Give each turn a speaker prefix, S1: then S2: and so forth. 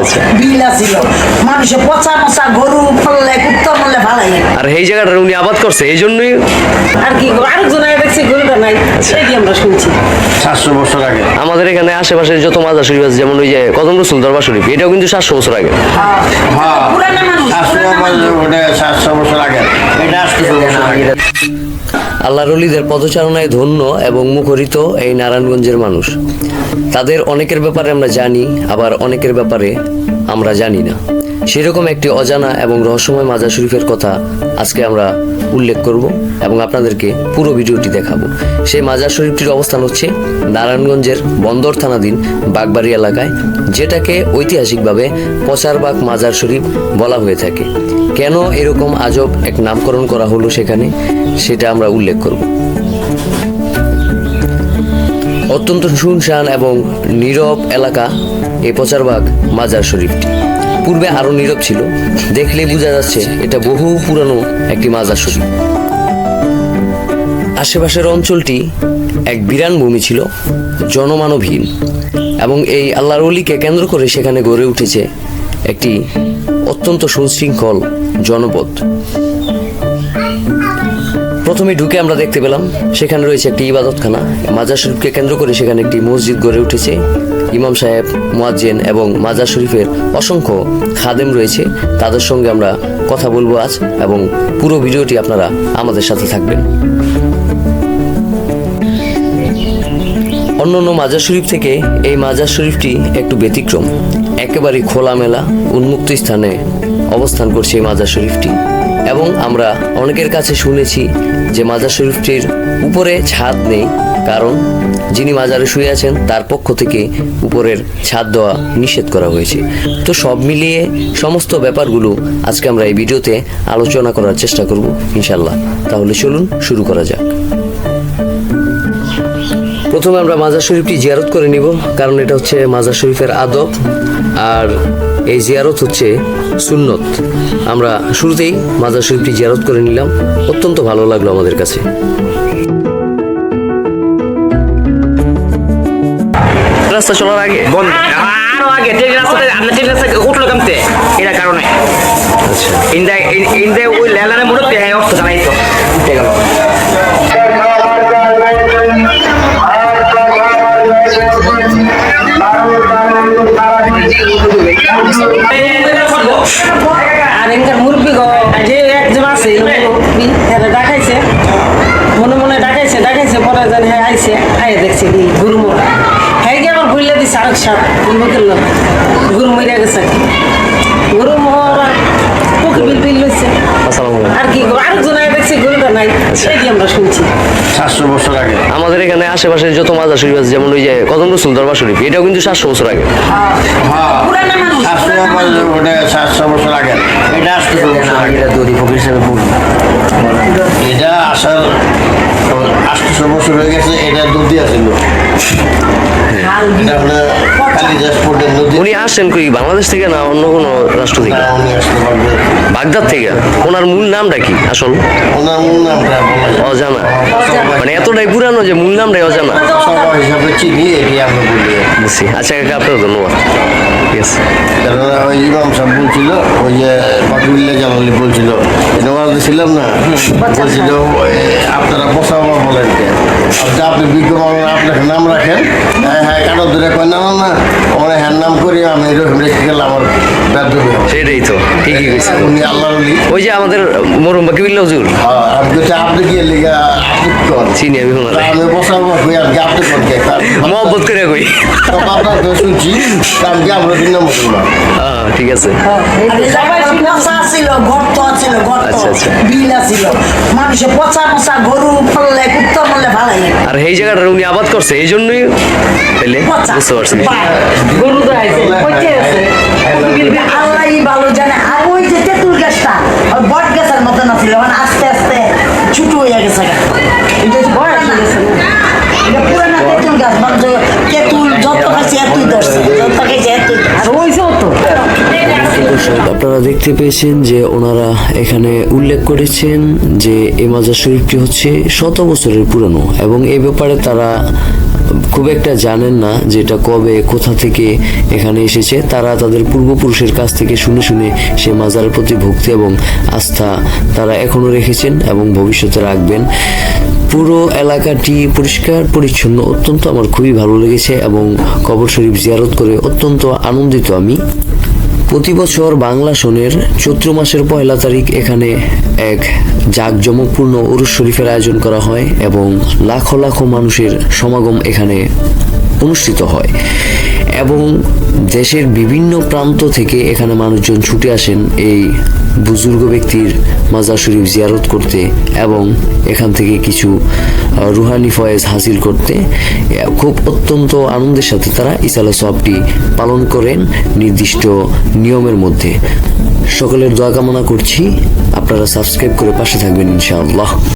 S1: আচ্ছা।
S2: বিল ছিল, মানুষে পচা মশা গরু ফললে কুত্তা মরলে ভালাই।
S1: আর এই জায়গাটা উনি আবাদ করছে এই জন্যই
S2: আর কি আরেকজন আগে দেখছি গরুটা নাই, সেটি আমরা শুনছি
S3: 700 বছর আগে।
S1: আমাদের এখানে আশেপাশে যত মাজার শরীফ আছে, যেমন ওই যে কদম রসুল দরবার শরীফ, এটাও কিন্তু 700 বছর আগে।
S3: হ্যাঁ,
S2: পুরানা মানুষ,
S3: 700 বছর আগে, এটা 800 বছর আগে।
S1: আল্লাহর ওলিদের পদচারণায় ধন্য এবং মুখরিত এই নারায়ণগঞ্জের মানুষ। তাদের অনেকের ব্যাপারে আমরা জানি, আবার অনেকের ব্যাপারে আমরা জানি না। সেরকম একটি অজানা এবং রহস্যময় মাজার শরীফের কথা আজকে আমরা উল্লেখ করব এবং আপনাদেরকে পুরো ভিডিওটি দেখাবো। সেই মাজার শরীফটির অবস্থান হচ্ছে নারায়ণগঞ্জের বন্দর থানাধীন বাগবাড়ি এলাকায়, যেটাকে ঐতিহাসিকভাবে পচারবাগ মাজার শরীফ বলা হয়ে থাকে। কেন এরকম আজব এক নামকরণ করা হলো সেখানে, সেটা আমরা উল্লেখ করব। অত্যন্ত শুনশান এবং নীরব এলাকা এই পচারবাগ মাজার শরীফটি। পূর্বে আরো নীরব ছিল, দেখলেই বোঝা যাচ্ছে এটা বহু পুরানো একটি মাজার শরীফ। আশেপাশের অঞ্চলটি এক বিরান ভূমি ছিল, জনমানবহীন, এবং এই আল্লাহর ওলিকে কেন্দ্র করে সেখানে গড়ে উঠেছে একটি অত্যন্ত সুশৃঙ্খল জনপদ। প্রথমে ঢুকে আমরা দেখতে পেলাম সেখানে রয়েছে একটি ইবাদতখানা। মাজার শরীফকে কেন্দ্র করে সেখানে একটি মসজিদ গড়ে উঠেছে। ইমাম সাহেব, মুয়াজ্জিন এবং মাজার শরীফের অসংখ্য খাদেম রয়েছে। তাদের সঙ্গে আমরা কথা বলবো আজ, এবং পুরো ভিডিওটি আপনারা আমাদের সাথে থাকবেন। অন্যান্য মাজার শরীফ থেকে এই মাজার শরীফটি একটু ব্যতিক্রম। একেবারে খোলামেলা উন্মুক্ত স্থানে অবস্থান করছে এই মাজার শরীফটি, এবং আমরা অনেকের কাছে শুনেছি যে মাজার শরীফটির উপরে ছাদ নেই, কারণ যিনি মাজারে শুয়ে আছেন তার পক্ষ থেকে উপরের ছাদ দেওয়া নিষেধ করা হয়েছে। তো সব মিলিয়ে সমস্ত ব্যাপারগুলো আজকে আমরা এই ভিডিওতে আলোচনা করার চেষ্টা করব ইনশাল্লাহ। তাহলে চলুন শুরু করা যাক। প্রথমে আমরা মাজার শরীফটি জিয়ারত করে নিব, কারণ এটা হচ্ছে মাজার শরীফের আদব, আর এই জিয়ারত হচ্ছে সুন্নত। আমরা শুরুতেই মাজার শরীফটি জিয়ারত করে নিলাম, অত্যন্ত ভালো লাগলো আমাদের কাছে। রাস্তা চলার আগে
S4: বন্ধ আরো আগে ট্রেন রাস্তাতে আমরা ট্রেন রাস্তা উঠলো কামতে এর কারণে।
S1: আচ্ছা,
S4: ইন্দা ওই লেলারে মুড়তে হ্যাঁ অফ জানাই তো উঠে গেল।
S2: আর এখানকার মুরব্বী যে একজন আছে দেখাইছে, মনে মনে ডাকাইছে পরে জানি হ্যাঁ আইসে আইয়ে দেখছে কি গুরু মোড়া, হ্যাঁ কি আবার ভুললে দিচ্ছে আরেক সাপ গুরু মরিয়া গেছে, গুরু মোহরা পুকুর বিল লইছে। আর কি আরেকজন আগে দেখছি গরুটা নাই, সেটি আমরা শুনছি
S3: 700 বছর আগে।
S1: আমাদের এখানে আশেপাশে যত মাজার শরীফ আছে, যেমন ওই যে কদম রসুল দরবার শরীফ, এটাও কিন্তু 700 বছর আগে।
S3: হ্যাঁ,
S2: পুরানা মানুষ,
S3: 700 বছর আগে, এটা 800 বছর আগে।
S1: এটা দড়ি ফকির সাহেব
S3: এটা আসার 800 বছর হয়ে গেছে। এটা নদী আছিল, এটা আপনার কালিদাসপুরের নদী।
S1: উনি আসেন কই বাংলাদেশ থেকে না অন্য কোনো রাষ্ট্র থেকে?
S3: উনি আসতে পারবে।
S1: বাগদাদ থেকে। ওনার মূল নামটা কি আসল?
S3: ওনার মূল নামটা বলা যায় না।
S1: অজানা, মানে এতটাই পুরানো যে মূল নামটাই অজানা।
S3: সভা হিসাবে চিনি, এটি আমরা বলি।
S1: বুঝছি। আচ্ছা কাকা, আপনার ধন্যবাদ। ঠিক আছে।
S3: কেননা ওই ইমাম সাহেব বলছিল, ওই যে বাকিউল্লাহ জালালি বলছিল, নওয়াজে ছিলাম না, বলছিল আপনারা বসাবো বলেন কে, আপনি বিজ্ঞ মানুষ আপনার নাম রাখেন। হ্যাঁ হ্যাঁ, কারো দূরে কয় না না আমার হ্যাঁ নাম করি আমি এরকম রেখে গেলাম, আমার ব্যাধ
S1: সেটাই তো, ঠিকই কইছে।
S3: উনি আল্লাহ
S1: ওই যে আমাদের মরুম বাকিউল্লাহ হুজুর,
S3: আমি বলছি আপনি কি লিগা আপনি কর
S1: চিনি আমি ওনারে।
S3: আমি বসাবো কই আর কি আপনি কর কে
S1: মহব্বত করে কই।
S3: আপনার তো শুনছি কারণ কি আমরা ভিন্ন মুসলমান।
S1: ঠিক আছে।
S2: পচা ছিল, গর্ত ছিল,
S1: আচ্ছা, আচ্ছা।
S2: বিল ছিল, মানুষে পচা মশা গরু ফললে কুত্তা মরলে ভালাই।
S1: আর এই জায়গাটা উনি আবাদ করছে এই জন্যই, পেলে বুঝতে পারছি।
S2: গরু তো আইছে, কইতে আছে আল্লাহই ভালো জানে। আর ওই যে তেঁতুল গাছটা ওই বট গাছের মতন ছিল, মানে আস্তে আস্তে ছোট হয়ে গেছে। এটা বয়স হয়ে গেছে, এটা পুরানা তেঁতুল গাছ, মানে তেঁতুল যত খাইছে এতই ধরছে, যত খাইছে এতই। আর ওইসব তো
S1: দর্শক, আপনারা দেখতে পেয়েছেন যে ওনারা এখানে উল্লেখ করেছেন যে এই মাজার শরীফটি হচ্ছে শত বছরের পুরনো, এবং এই ব্যাপারে তারা খুব একটা জানেন না যে এটা কবে কোথা থেকে এখানে এসেছে। তারা তাদের পূর্বপুরুষের কাছ থেকে শুনে শুনে সে মাজারের প্রতি ভক্তি এবং আস্থা তারা এখনো রেখেছেন এবং ভবিষ্যতে রাখবেন। পুরো এলাকাটি পরিষ্কার পরিচ্ছন্ন, অত্যন্ত আমার খুবই ভালো লেগেছে এবং কবর শরীফ জিয়ারত করে অত্যন্ত আনন্দিত আমি। প্রতি বছর বাংলা সনের চৈত্র মাসের 1 তারিখ এখানে এক জাঁকজমকপূর্ণ উরুস শরীফের আয়োজন করা হয় এবং লাখো লাখো মানুষের সমাগম এখানে অনুষ্ঠিত হয় এবং দেশের বিভিন্ন প্রান্ত থেকে এখানে মানুষজন ছুটে আসেন এই বুজুর্গ ব্যক্তির মাজার শরীফ জিয়ারত করতে এবং এখান থেকে কিছু রুহানি ফয়েজ হাসিল করতে। খুব অত্যন্ত আনন্দের সাথে তারা ইসালা সবটি পালন করেন নির্দিষ্ট নিয়মের মধ্যে। সকলের দোয়া কামনা করছি, আপনারা সাবস্ক্রাইব করে পাশে থাকবেন ইনশাআল্লাহ।